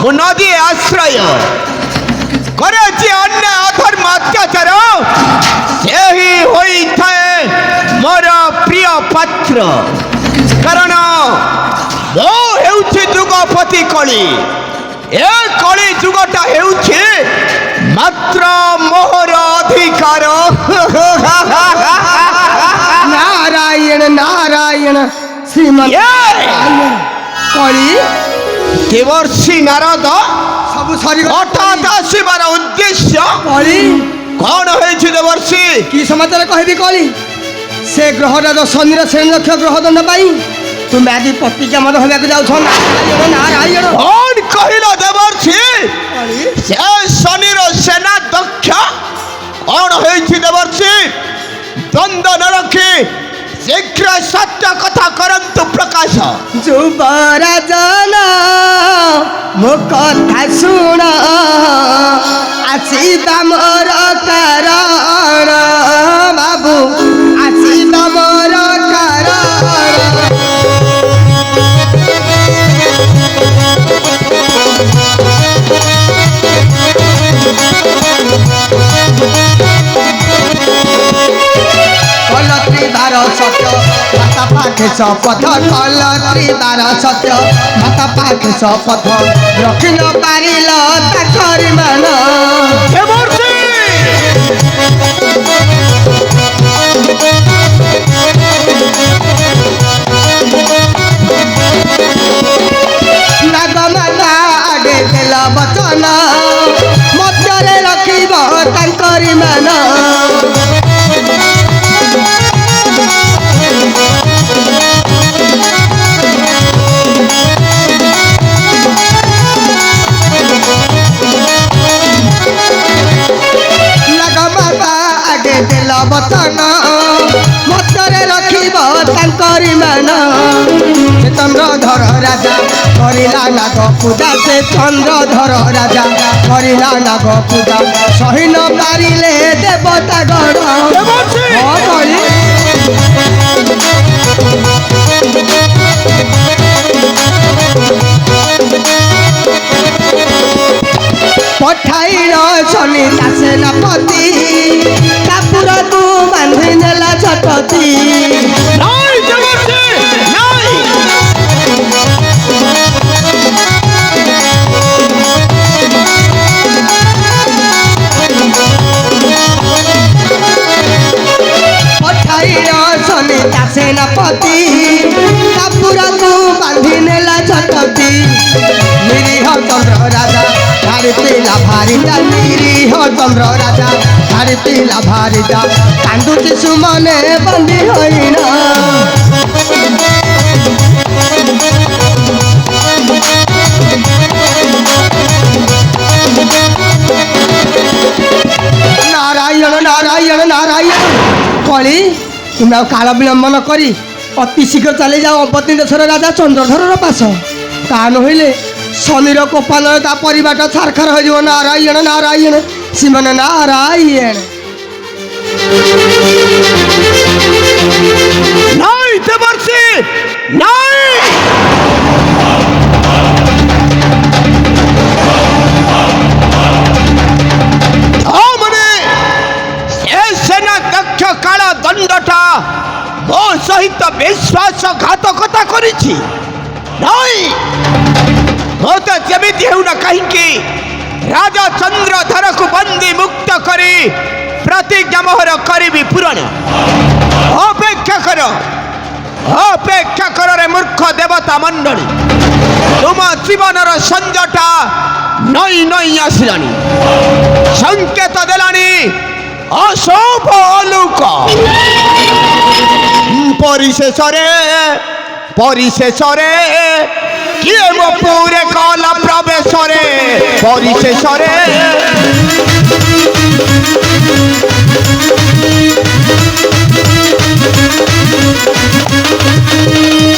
ମୁଁ ନଦିଏ ଆଶ୍ରୟ କରେଛି ଅନ୍ୟ ଅଧର୍ମ ଅତ୍ୟାଚାର ସେହି ହୋଇଥାଏ ମୋର ପ୍ରିୟ ପାତ୍ର କାରଣ ମୁଁ ହେଉଛି ଯୁଗପତି କଳି ଏ କଳି ଯୁଗଟା ହେଉଛି ମାତ୍ର ମୋହର ଅଧିକାର ନାରାୟଣ ନାରାୟଣ ଶ୍ରୀମନ୍ କଳି ଦେବର୍ଷି ନାରଦ ସବୁ ସରି ହଠାତ୍ ଆସିବାର ଉଦ୍ଦେଶ୍ୟ କଳି କଣ ହେଇଛି ଦେବର୍ଷି କି ସମାଚାର କହିବି କଳି ସେ ଗ୍ରହରାଜ ଶନିର ଶ୍ରେଣୀରକ୍ଷ ଗ୍ରହଦଣ୍ଡ ପାଇଁ ତୁମେ ଆଜି ପ୍ରତିଜ୍ଞାମନ ହେବାକୁ ଯାଉଛ ନାରାୟଣ ନାରାୟଣ କଣ କହିଲ ଦେବର୍ଷି କଳି ସେ ଶନିର ସେନା ଦକ୍ଷ କଣ ହେଇଛି ଦେବର୍ଷି ଦ୍ୱନ୍ଦ୍ୱ ନ ରଖି ଶୀଘ୍ର ସତ୍ୟ କଥା କରନ୍ତୁ ପ୍ରକାଶ ଯୁବରାଜନ ମୋ କଥା ଶୁଣ ଆସିବା ମୋର କାରଣ ବାବୁ ଆସିବା ମୋର କାରଣ কলত্রিবার সত্য মাতা পাঠে শপথ কলত্রিবার সত্য মাতা পাঠে শপথ রক্ষি ন পারিল তাকরি মান দেবর্ষি নাগমাতা আগে দেল বচন মধ্যরে রখিব তাঙ্করি মান বচন মধ্যরে রখিব তাঙ্করি মান সে চন্দ্রধর রাজা করিলা নাগ পূজা সে চন্দ্রধর রাজা করিলা নাগ পূজা সহি ন পারিলে দেবতা গণ করি পঠাইল শনি দাসে নাপতি কাপুরকু বান্ধি নেলা ছটতি নাই দেবর্ষি নাই পঠাইল শনি দাসে নাপতি কাপুরকু বান্ধি নেলা ছটতি নিরীহ চন্দ্র রাজা ছাড়িলা ভারিতা নিরীহ চন্দ্র রাজা ছাড়িলা ভারিতা কান্দুছি সুমনে বন্দী হইনা নারায়ণ নারায়ণ নারায়ণ কলি তুমি কাল বিলম্বন করি অতি শীঘ্র চালি যাও অবতী দেশর রাজা চন্দ্রধরর পাশ তা নহলে শনির কোপালয় তা পরিবারটা ছারখার হয়ে যাব নারায়ণ নারায়ণ শ্রীমান নারায়ণ নাই দেবর্ষি নাই মানে সে সেনা দক্ষ কাଳ দণ্ডটা ମୋ ସହିତ ବିଶ୍ୱାସଘାତକତା କରିଛି ନାଇଁ ମୋତେ ଯେମିତି ହେଉନା କାହିଁକି ରାଜା ଚନ୍ଦ୍ରଧରକୁ ବନ୍ଦୀ ମୁକ୍ତ କରି ପ୍ରତିଜ୍ଞା ମୋହର କରିବି ପୂରଣ ଅପେକ୍ଷା କରରେ ମୂର୍ଖ ଦେବତା ମଣ୍ଡଳୀ ତୁମ ଜୀବନର ସଞ୍ଜଟା ନଈ ନଈ ଆସିଲାଣି ସଂକେତ ଦେଲାଣି ଅଶୁଭ ଅଲୋକ ପରିଶେଷରେ କିଏ ମୋ ପୁରେ କଲା ପ୍ରବେଶରେ ପରିଶେଷରେ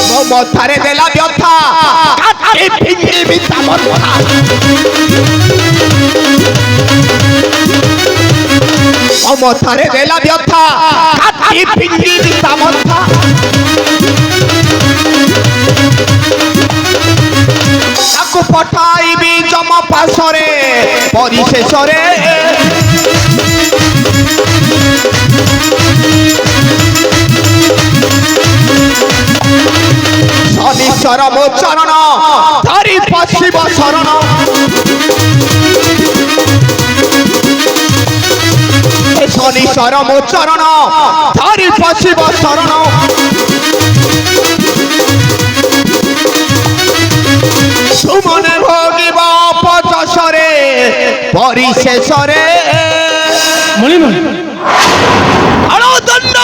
ମୋ ମଥାରେ ଦେଲା ବ୍ୟଥା କାଟି ଫିଙ୍ଗିବି ତା ମଥା ମୋ ମଥାରେ ଦେଲା ବ୍ୟଥା କାଟି ଫିଙ୍ଗିବି ତା ମଥା ତାକୁ ପଠାଇବି ଯମ ପାଶରେ ପରିଶେଷରେ ଶନିଶ୍ୱର ମୋ ଚରଣ ଧରି ପଶିବ ଶରଣ ଶନିଶ୍ୱର ମୋ ଚରଣ ଧରି ପଶିବ ଶରଣ ସୁମନେ ଭୋଗିବ ପଚଶରେ ପରିଶେଷରେ ମଣିମା ଆଳଦଣ୍ଡ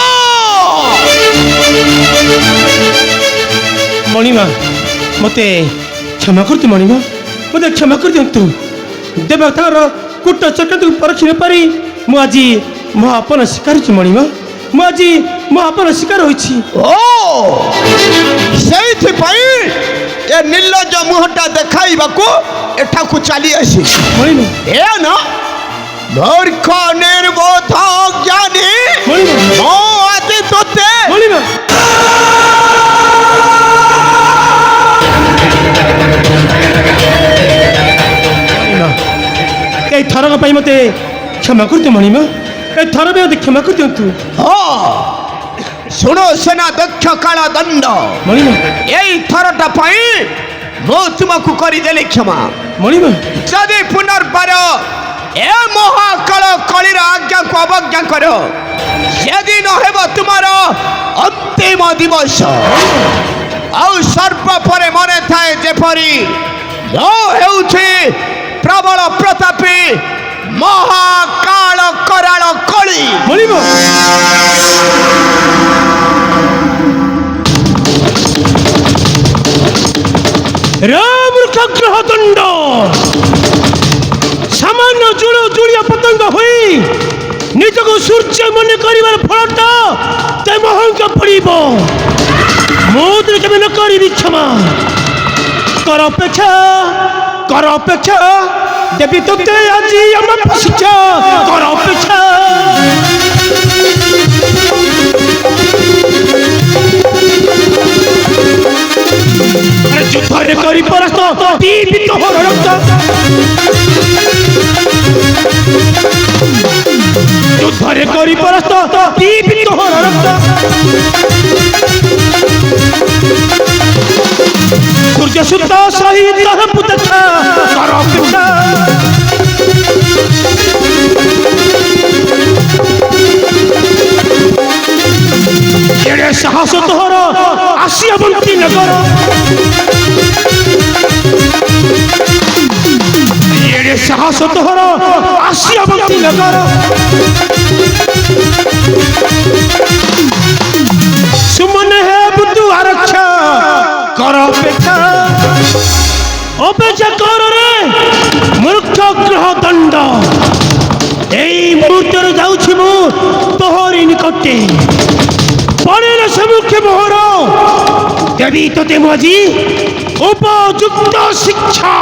ମଣିମା ମୋତେ କ୍ଷମା କରୁଛୁ ମଣିମା ମୋତେ କ୍ଷମା କରିଦିଅନ୍ତୁ ଦେବତାର କୁଟ ଚକ୍ରକୁ ପରଖି ନ ପାରି ମୁଁ ଆଜି ମୋ ଆପନ ଶିକାରଛି ମଣିମା ମୁଁ ଆଜି ମୋ ଆପନ ଶିକାର ହୋଇଛି ଓ ସେଇଥିପାଇଁ ଏ ନିର୍ଲଜ ମୁହଁଟା ଦେଖାଇବାକୁ ଏଠାକୁ ଚାଲି ଆସି ମଣିମା ଏ ନା ମୂର୍ଖ ନିର୍ବୋଧ ଜ୍ଞାନୀ ମଣିମା ମୋ ଆଜି ତୋତେ ମଣିମା এই ଥରକ ପାଇଁ ମୋତେ କ୍ଷମା କରିଦିଅ ମଣିମା এই ଥର ପାଇଁ ମୋତେ କ୍ଷମା କରିଦିଅନ୍ତୁ ହଁ ଶୁଣ ସେନା ଦକ୍ଷ କାଳ ଦଣ୍ଡ ମଣିମା ଏଇ ଥରଟା ପାଇଁ ମୁଁ ତୁମକୁ କରିଦେଲି କ୍ଷମା ମଣିମା ଯଦି ପୁନର୍ବାର ଏ ମହାକାଳ କଳିର ଆଜ୍ଞାକୁ ଅବଜ୍ଞା କର ସେଦିନ ହେବ ତୁମର ଅନ୍ତିମ ଦିବସ ଆଉ ସର୍ବ ପରେ ମନେ ଥାଏ ଯେପରି ମୁଁ ହେଉଛି ପ୍ରବଳ ପ୍ରତାପୀ ମହାକାଳ କରାଳ କଳି ମଣିମା রামূর্খ গ্রহ দণ্ড সামান্য জুড়ো জুড়িয়া পতঙ্গ হই নিজকে সূর্য মনে করিবার ফলটা তে মহঙ্গ পড়িব মোদের কেবে ন করিবি ক্ষমা কর অপেক্ষা দেবী তোতে আজি আমার পশিছা কর অপেক্ষা যুদ্ধরে করি পরাস্ত দীপিত হর রক্ত যুদ্ধরে করি পরাস্ত দীপিত হর রক্ত সূর্য সুত সহিত পুতচ্ছা কর অপেক্ষা এড়ে সাহস তোহর আসিয়া বন্তি নগর এড়ে সাহস তোহর আসিয়া বন্তি নগর সুমনে হে বুদ্ধু আরক্ষা কর অপেক্ষা অপেক্ষা কর রে মূর্খ গ্রহ দণ্ড এই মুহূর্তে যাচ্ছি মু তোহরি নিকটে পরের সম্মুখে মোহর দেবী তোতে মাঝি উপযুক্ত শিক্ষা